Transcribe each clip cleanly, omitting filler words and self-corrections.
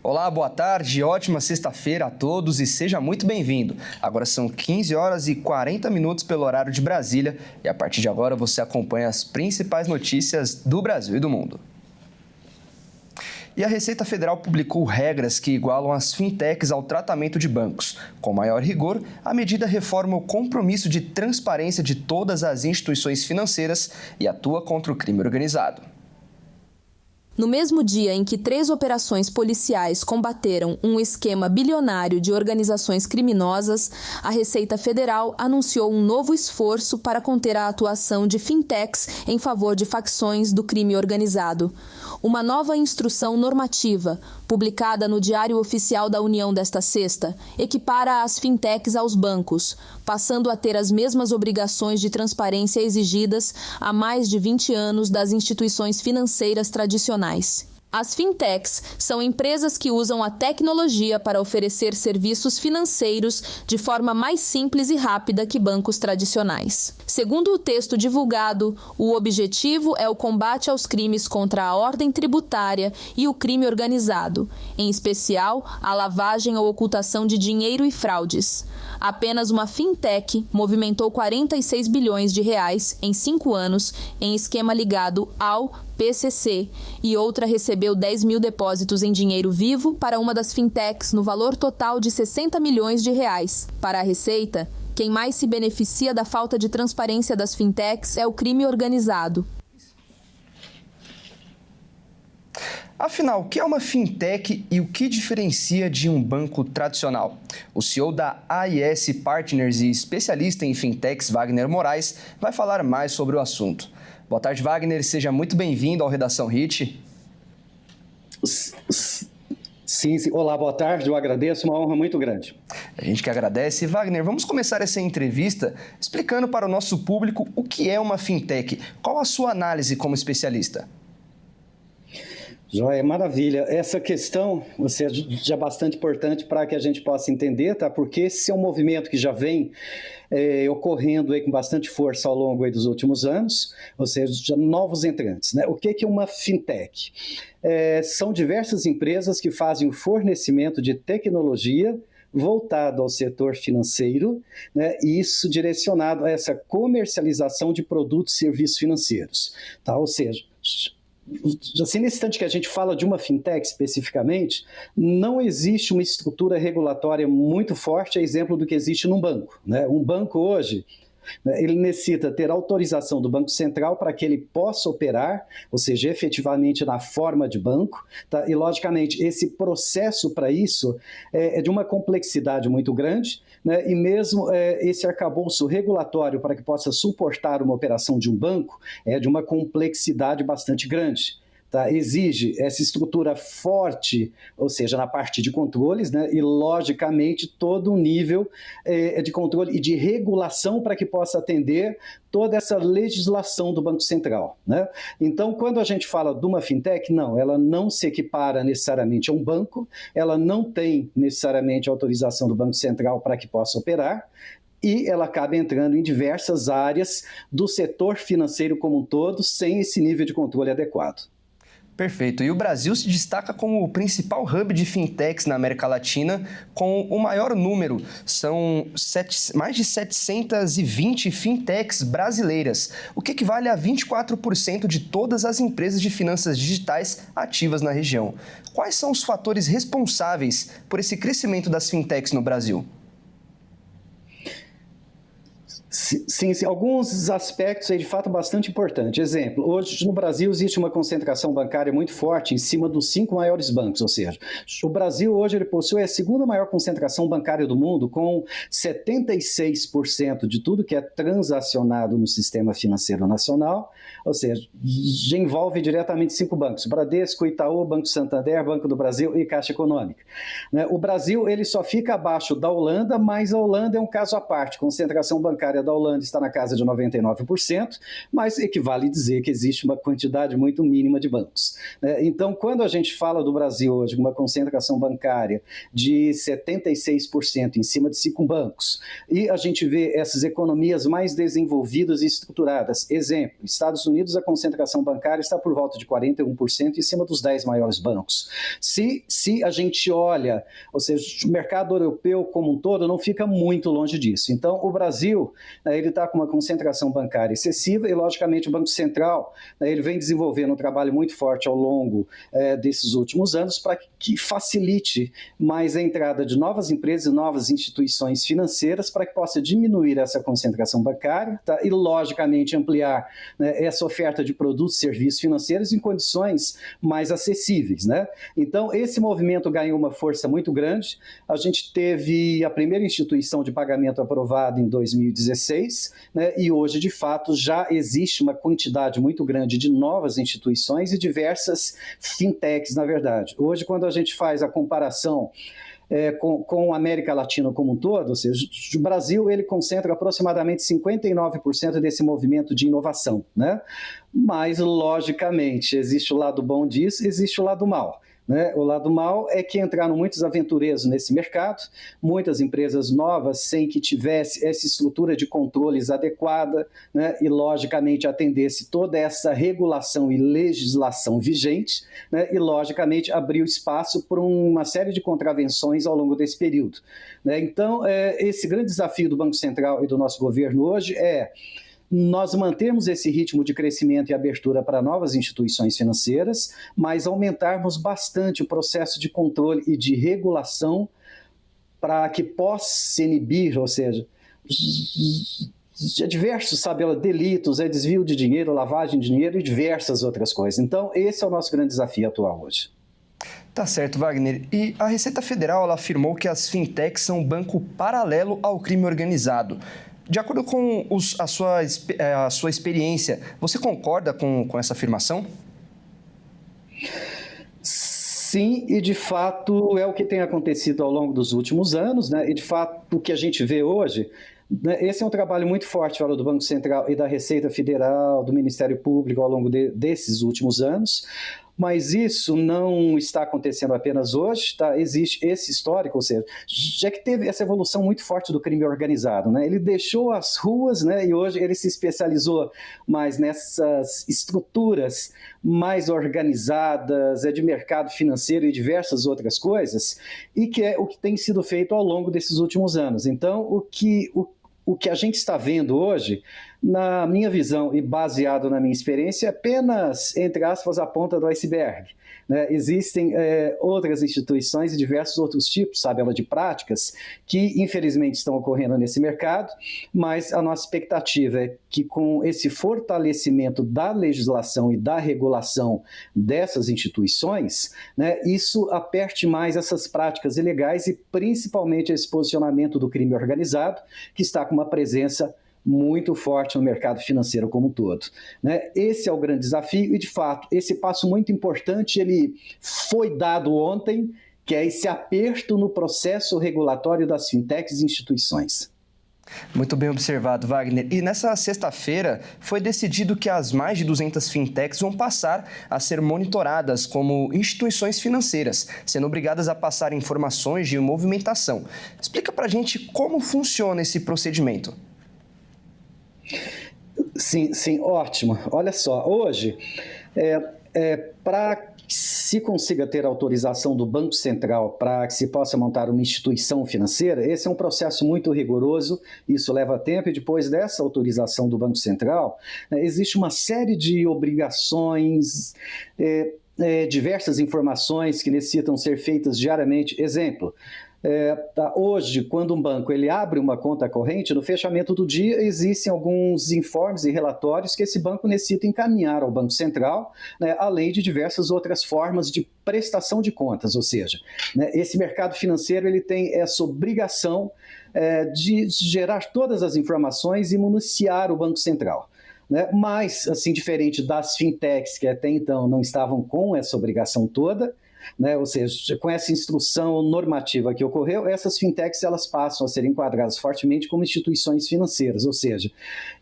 Olá, boa tarde, ótima sexta-feira a todos e seja muito bem-vindo. Agora são 15 horas e 40 minutos pelo horário de Brasília e a partir de agora você acompanha as principais notícias do Brasil e do mundo. E a Receita Federal publicou regras que igualam as fintechs ao tratamento de bancos. Com maior rigor, a medida reforma o compromisso de transparência de todas as instituições financeiras e atua contra o crime organizado. No mesmo dia em que 3 operações policiais combateram um esquema bilionário de organizações criminosas, a Receita Federal anunciou um novo esforço para conter a atuação de fintechs em favor de facções do crime organizado. Uma nova instrução normativa, publicada no Diário Oficial da União desta sexta, equipara as fintechs aos bancos, passando a ter as mesmas obrigações de transparência exigidas há mais de 20 anos das instituições financeiras tradicionais. As fintechs são empresas que usam a tecnologia para oferecer serviços financeiros de forma mais simples e rápida que bancos tradicionais. Segundo o texto divulgado, o objetivo é o combate aos crimes contra a ordem tributária e o crime organizado, em especial a lavagem ou ocultação de dinheiro e fraudes. Apenas uma fintech movimentou 46 bilhões de reais em 5 anos em esquema ligado ao PCC e outra recebeu 10 mil depósitos em dinheiro vivo para uma das fintechs no valor total de 60 milhões de reais. Para a Receita, quem mais se beneficia da falta de transparência das fintechs é o crime organizado. Afinal, o que é uma fintech e o que diferencia de um banco tradicional? O CEO da AIS Partners e especialista em fintechs, Wagner Moraes, vai falar mais sobre o assunto. Boa tarde, Wagner. Seja muito bem-vindo ao Redação HIT. Sim. Olá, boa tarde. Eu agradeço. Uma honra muito grande. A gente que agradece. Wagner, vamos começar essa entrevista explicando para o nosso público o que é uma fintech. Qual a sua análise como especialista? Joia, maravilha. Essa questão, já é bastante importante para que a gente possa entender, tá? Porque esse é um movimento que já vem ocorrendo aí com bastante força ao longo aí dos últimos anos, ou seja, já novos entrantes, né? O que é uma fintech? São diversas empresas que fazem o fornecimento de tecnologia voltado ao setor financeiro, né, e isso direcionado a essa comercialização de produtos e serviços financeiros, tá? Ou seja, assim, nesse instante que a gente fala de uma fintech especificamente, não existe uma estrutura regulatória muito forte, a exemplo do que existe num banco, né? Um banco hoje, ele necessita ter autorização do Banco Central para que ele possa operar, ou seja, efetivamente na forma de banco, tá? E, logicamente, esse processo para isso é de uma complexidade muito grande, né? E mesmo esse arcabouço regulatório para que possa suportar uma operação de um banco é de uma complexidade bastante grande. Tá? Exige essa estrutura forte, ou seja, na parte de controles, né? E, logicamente, todo um nível de controle e de regulação para que possa atender toda essa legislação do Banco Central, né? Então, quando a gente fala de uma fintech, não, ela não se equipara necessariamente a um banco, ela não tem necessariamente autorização do Banco Central para que possa operar, e ela acaba entrando em diversas áreas do setor financeiro como um todo, sem esse nível de controle adequado. Perfeito. E o Brasil se destaca como o principal hub de fintechs na América Latina, com o maior número. São mais de 720 fintechs brasileiras, o que equivale a 24% de todas as empresas de finanças digitais ativas na região. Quais são os fatores responsáveis por esse crescimento das fintechs no Brasil? Sim, alguns aspectos aí de fato bastante importantes. Exemplo, hoje no Brasil existe uma concentração bancária muito forte em cima dos 5 maiores bancos, ou seja, o Brasil hoje ele possui a segunda maior concentração bancária do mundo, com 76% de tudo que é transacionado no sistema financeiro nacional, ou seja, já envolve diretamente 5 bancos: Bradesco, Itaú, Banco Santander, Banco do Brasil e Caixa Econômica. O Brasil ele só fica abaixo da Holanda, mas a Holanda é um caso à parte, concentração bancária da da Holanda está na casa de 99%, mas equivale dizer que existe uma quantidade muito mínima de bancos. Então, quando a gente fala do Brasil hoje, uma concentração bancária de 76% em cima de 5 bancos, e a gente vê essas economias mais desenvolvidas e estruturadas. Exemplo, Estados Unidos, a concentração bancária está por volta de 41% em cima dos 10 maiores bancos. Se a gente olha, ou seja, o mercado europeu como um todo não fica muito longe disso. Então, o Brasil, ele está com uma concentração bancária excessiva e, logicamente, o Banco Central, ele vem desenvolvendo um trabalho muito forte ao longo desses últimos anos para que facilite mais a entrada de novas empresas e novas instituições financeiras para que possa diminuir essa concentração bancária, tá? E, logicamente, ampliar, né, essa oferta de produtos e serviços financeiros em condições mais acessíveis, né? Então, esse movimento ganhou uma força muito grande. A gente teve a primeira instituição de pagamento aprovada em 2016, né, e hoje, de fato, já existe uma quantidade muito grande de novas instituições e diversas fintechs, na verdade. Hoje, quando a gente faz a comparação com a América Latina como um todo, ou seja, o Brasil ele concentra aproximadamente 59% desse movimento de inovação, né? Mas, logicamente, existe o lado bom disso, existe o lado mau. Né? O lado mau é que entraram muitos aventureiros nesse mercado, muitas empresas novas sem que tivesse essa estrutura de controles adequada, né? E, logicamente, atendesse toda essa regulação e legislação vigente, né? E, logicamente, abriu espaço para uma série de contravenções ao longo desse período. Né? Então, esse grande desafio do Banco Central e do nosso governo hoje é nós mantemos esse ritmo de crescimento e abertura para novas instituições financeiras, mas aumentarmos bastante o processo de controle e de regulação para que possa inibir, ou seja, diversos, delitos, desvio de dinheiro, lavagem de dinheiro e diversas outras coisas. Então, esse é o nosso grande desafio atual hoje. Tá certo, Wagner. E a Receita Federal ela afirmou que as fintechs são um banco paralelo ao crime organizado. De acordo com a sua experiência, você concorda com essa afirmação? Sim, e de fato é o que tem acontecido ao longo dos últimos anos, né? E de fato o que a gente vê hoje, né? Esse é um trabalho muito forte do Banco Central e da Receita Federal, do Ministério Público ao longo desses últimos anos. Mas isso não está acontecendo apenas hoje, tá? Existe esse histórico, ou seja, já que teve essa evolução muito forte do crime organizado, né? Ele deixou as ruas, né? E hoje ele se especializou mais nessas estruturas mais organizadas, de mercado financeiro e diversas outras coisas, e que é o que tem sido feito ao longo desses últimos anos. Então, o que a gente está vendo hoje, na minha visão e baseado na minha experiência, é apenas, entre aspas, a ponta do iceberg. Né? Existem outras instituições e diversos outros tipos, de práticas que, infelizmente, estão ocorrendo nesse mercado, mas a nossa expectativa é que, com esse fortalecimento da legislação e da regulação dessas instituições, né, isso aperte mais essas práticas ilegais e, principalmente, esse posicionamento do crime organizado, que está com uma presença muito forte no mercado financeiro como um todo. Né? Esse é o grande desafio e, de fato, esse passo muito importante ele foi dado ontem, que é esse aperto no processo regulatório das fintechs e instituições. Muito bem observado, Wagner. E nessa sexta-feira foi decidido que as mais de 200 fintechs vão passar a ser monitoradas como instituições financeiras, sendo obrigadas a passar informações de movimentação. Explica pra gente como funciona esse procedimento. Sim, ótimo. Olha só, hoje, para que se consiga ter autorização do Banco Central para que se possa montar uma instituição financeira, esse é um processo muito rigoroso, isso leva tempo, e depois dessa autorização do Banco Central, existe uma série de obrigações, diversas informações que necessitam ser feitas diariamente. Exemplo, hoje, quando um banco ele abre uma conta corrente, no fechamento do dia existem alguns informes e relatórios que esse banco necessita encaminhar ao Banco Central, né, além de diversas outras formas de prestação de contas, ou seja, né, esse mercado financeiro ele tem essa obrigação de gerar todas as informações e municiar o Banco Central. Mas, assim, diferente das fintechs que até então não estavam com essa obrigação toda, né? Ou seja, com essa instrução normativa que ocorreu, essas fintechs elas passam a ser enquadradas fortemente como instituições financeiras, ou seja,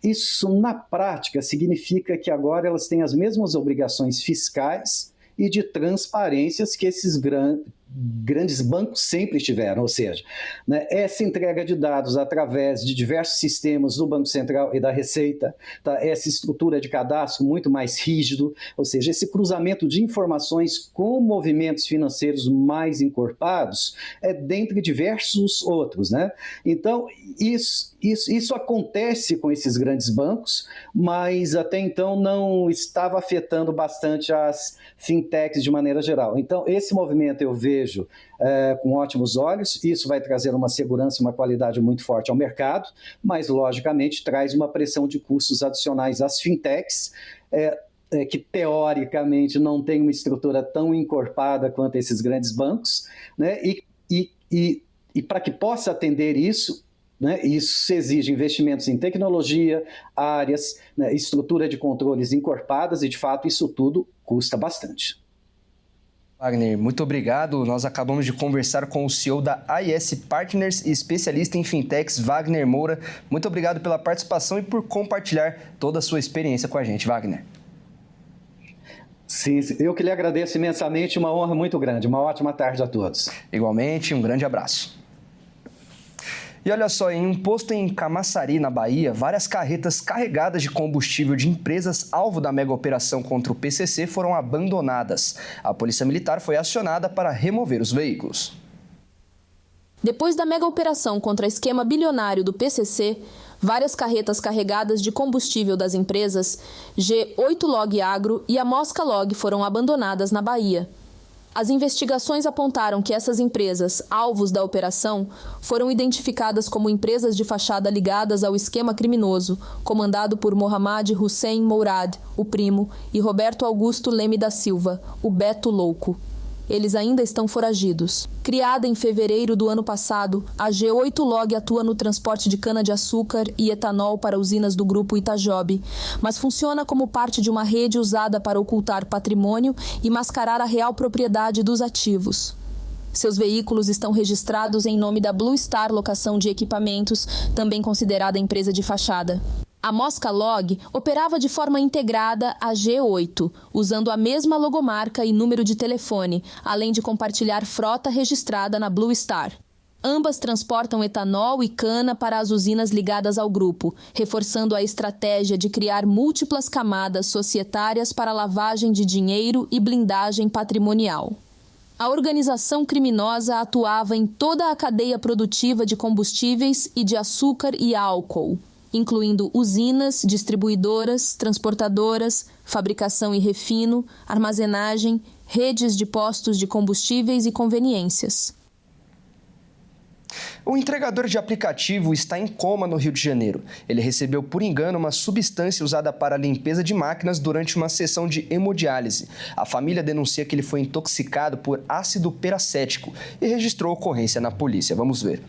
isso na prática significa que agora elas têm as mesmas obrigações fiscais e de transparências que esses grandes bancos sempre tiveram, ou seja, né, essa entrega de dados através de diversos sistemas do Banco Central e da Receita, tá, essa estrutura de cadastro muito mais rígido, ou seja, esse cruzamento de informações com movimentos financeiros mais encorpados, dentre diversos outros, né? Então, isso acontece com esses grandes bancos, mas até então não estava afetando bastante as fintechs de maneira geral. Então, esse movimento eu vejo com ótimos olhos, isso vai trazer uma segurança e uma qualidade muito forte ao mercado, mas, logicamente, traz uma pressão de custos adicionais às fintechs, que, teoricamente, não tem uma estrutura tão encorpada quanto esses grandes bancos, né? E para que possa atender isso, né, isso exige investimentos em tecnologia, áreas, né, estrutura de controles encorpadas e, de fato, isso tudo custa bastante. Wagner, muito obrigado. Nós acabamos de conversar com o CEO da AIS Partners e especialista em fintechs, Wagner Moura. Muito obrigado pela participação e por compartilhar toda a sua experiência com a gente, Wagner. Sim, eu que lhe agradeço imensamente, uma honra muito grande. Uma ótima tarde a todos. Igualmente, um grande abraço. E olha só, em um posto em Camaçari, na Bahia, várias carretas carregadas de combustível de empresas alvo da mega operação contra o PCC foram abandonadas. A Polícia Militar foi acionada para remover os veículos. Depois da mega operação contra o esquema bilionário do PCC, várias carretas carregadas de combustível das empresas G8 Log Agro e a Mosca Log foram abandonadas na Bahia. As investigações apontaram que essas empresas, alvos da operação, foram identificadas como empresas de fachada ligadas ao esquema criminoso, comandado por Mohamed Hussein Mourad, o primo, e Roberto Augusto Leme da Silva, o Beto Louco. Eles ainda estão foragidos. Criada em fevereiro do ano passado, a G8 Log atua no transporte de cana-de-açúcar e etanol para usinas do grupo Itajobi, mas funciona como parte de uma rede usada para ocultar patrimônio e mascarar a real propriedade dos ativos. Seus veículos estão registrados em nome da Blue Star Locação de Equipamentos, também considerada empresa de fachada. A Mosca Log operava de forma integrada a G8, usando a mesma logomarca e número de telefone, além de compartilhar frota registrada na Blue Star. Ambas transportam etanol e cana para as usinas ligadas ao grupo, reforçando a estratégia de criar múltiplas camadas societárias para lavagem de dinheiro e blindagem patrimonial. A organização criminosa atuava em toda a cadeia produtiva de combustíveis e de açúcar e álcool, incluindo usinas, distribuidoras, transportadoras, fabricação e refino, armazenagem, redes de postos de combustíveis e conveniências. O entregador de aplicativo está em coma no Rio de Janeiro. Ele recebeu por engano uma substância usada para a limpeza de máquinas durante uma sessão de hemodiálise. A família denuncia que ele foi intoxicado por ácido peracético e registrou ocorrência na polícia. Vamos ver.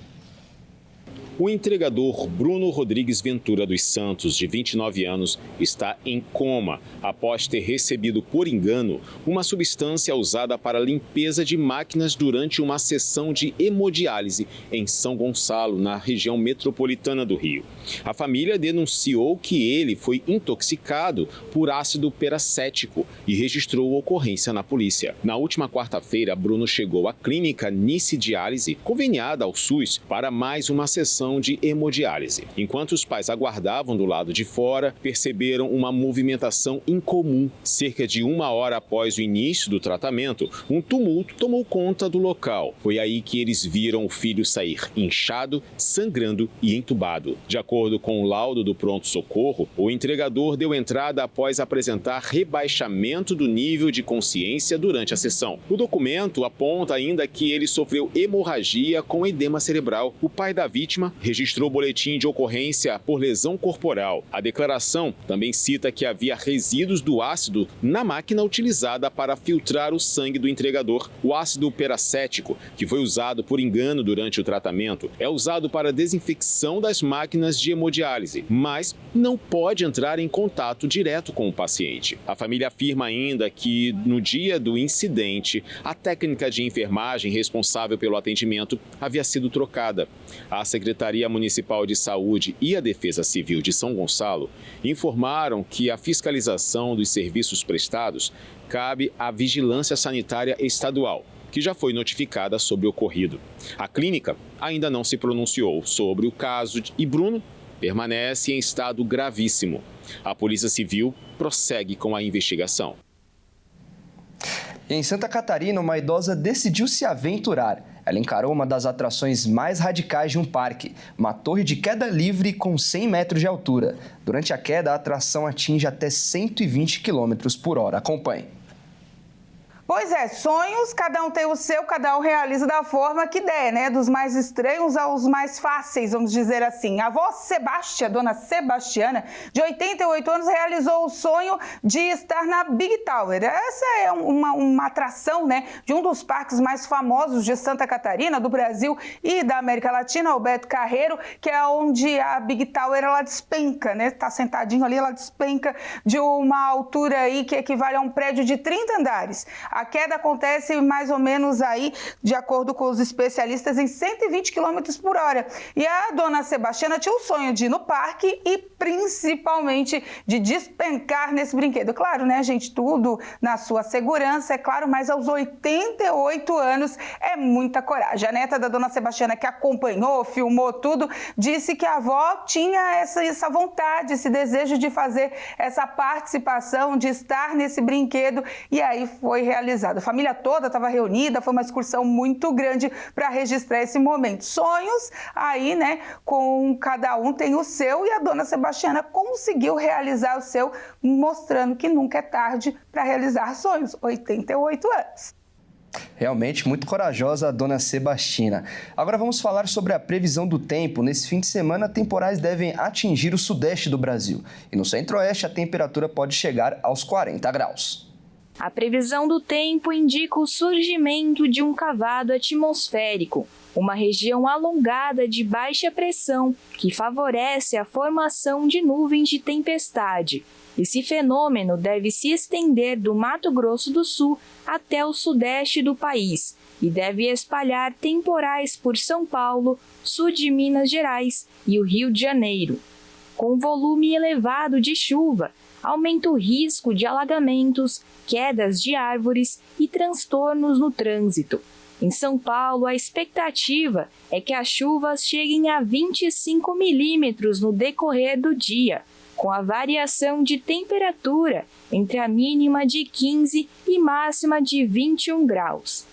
O entregador Bruno Rodrigues Ventura dos Santos, de 29 anos, está em coma após ter recebido por engano uma substância usada para limpeza de máquinas durante uma sessão de hemodiálise em São Gonçalo, na região metropolitana do Rio. A família denunciou que ele foi intoxicado por ácido peracético e registrou ocorrência na polícia. Na última quarta-feira, Bruno chegou à clínica Nice Diálise, conveniada ao SUS, para mais uma sessão de hemodiálise. Enquanto os pais aguardavam do lado de fora, perceberam uma movimentação incomum. Cerca de 1 hora após o início do tratamento, um tumulto tomou conta do local. Foi aí que eles viram o filho sair inchado, sangrando e entubado. De acordo com o laudo do pronto-socorro, o entregador deu entrada após apresentar rebaixamento do nível de consciência durante a sessão. O documento aponta ainda que ele sofreu hemorragia com edema cerebral. O pai da vítima registrou boletim de ocorrência por lesão corporal. A declaração também cita que havia resíduos do ácido na máquina utilizada para filtrar o sangue do entregador. O ácido peracético, que foi usado por engano durante o tratamento, é usado para desinfecção das máquinas de hemodiálise, mas não pode entrar em contato direto com o paciente. A família afirma ainda que, no dia do incidente, a técnica de enfermagem responsável pelo atendimento havia sido trocada. A Secretaria Municipal de Saúde e a Defesa Civil de São Gonçalo informaram que a fiscalização dos serviços prestados cabe à Vigilância Sanitária Estadual, que já foi notificada sobre o ocorrido. A clínica ainda não se pronunciou sobre o caso e Bruno permanece em estado gravíssimo. A Polícia Civil prossegue com a investigação. Em Santa Catarina, uma idosa decidiu se aventurar. Ela encarou uma das atrações mais radicais de um parque, uma torre de queda livre com 100 metros de altura. Durante a queda, a atração atinge até 120 km por hora. Acompanhe. Pois é, sonhos, cada um tem o seu, cada um realiza da forma que der, né? Dos mais estranhos aos mais fáceis, vamos dizer assim. A avó Sebastia, dona Sebastiana, de 88 anos, realizou o sonho de estar na Big Tower. Essa é uma atração, né, de um dos parques mais famosos de Santa Catarina, do Brasil e da América Latina, o Beto Carreiro, que é onde a Big Tower, ela despenca, né? Tá sentadinho ali, ela despenca de uma altura aí que equivale a um prédio de 30 andares. A queda acontece mais ou menos aí, de acordo com os especialistas, em 120 km por hora. E a dona Sebastiana tinha o sonho de ir no parque e principalmente de despencar nesse brinquedo. Claro, né, gente? Tudo na sua segurança, é claro, mas aos 88 anos é muita coragem. A neta da dona Sebastiana, que acompanhou, filmou tudo, disse que a avó tinha essa vontade, esse desejo de fazer essa participação, de estar nesse brinquedo, e aí foi realizado. A família toda estava reunida, foi uma excursão muito grande para registrar esse momento. Sonhos aí, né, com cada um tem o seu, e a dona Sebastiana conseguiu realizar o seu, mostrando que nunca é tarde para realizar sonhos. 88 anos. Realmente muito corajosa a dona Sebastiana. Agora vamos falar sobre a previsão do tempo. Nesse fim de semana, temporais devem atingir o sudeste do Brasil. E no centro-oeste, a temperatura pode chegar aos 40 graus. A previsão do tempo indica o surgimento de um cavado atmosférico, uma região alongada de baixa pressão que favorece a formação de nuvens de tempestade. Esse fenômeno deve se estender do Mato Grosso do Sul até o sudeste do país e deve espalhar temporais por São Paulo, sul de Minas Gerais e o Rio de Janeiro. Com volume elevado de chuva, aumenta o risco de alagamentos, quedas de árvores e transtornos no trânsito. Em São Paulo, a expectativa é que as chuvas cheguem a 25 milímetros no decorrer do dia, com a variação de temperatura entre a mínima de 15 e máxima de 21 graus.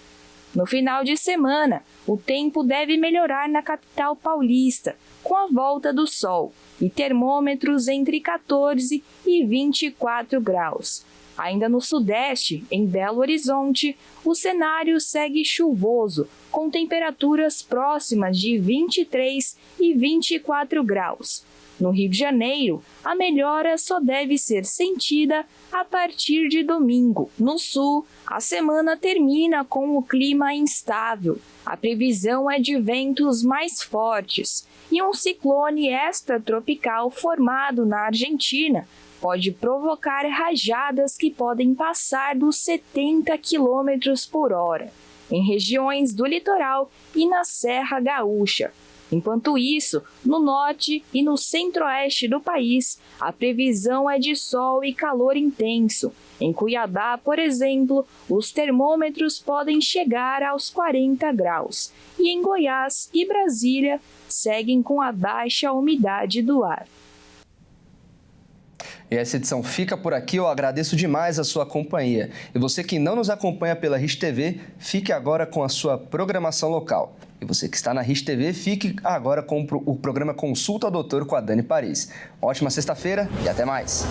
No final de semana, o tempo deve melhorar na capital paulista, com a volta do sol, e termômetros entre 14 e 24 graus. Ainda no sudeste, em Belo Horizonte, o cenário segue chuvoso, com temperaturas próximas de 23 e 24 graus. No Rio de Janeiro, a melhora só deve ser sentida a partir de domingo. No sul, a semana termina com o clima instável. A previsão é de ventos mais fortes e um ciclone extratropical formado na Argentina pode provocar rajadas que podem passar dos 70 km por hora em regiões do litoral e na Serra Gaúcha. Enquanto isso, no norte e no centro-oeste do país, a previsão é de sol e calor intenso. Em Cuiabá, por exemplo, os termômetros podem chegar aos 40 graus. E em Goiás e Brasília, seguem com a baixa umidade do ar. E essa edição fica por aqui. Eu agradeço demais a sua companhia. E você que não nos acompanha pela RIS TV, fique agora com a sua programação local. E você que está na RIS TV, fique agora com o programa Consulta ao Doutor com a Dani Paris. Ótima sexta-feira e até mais.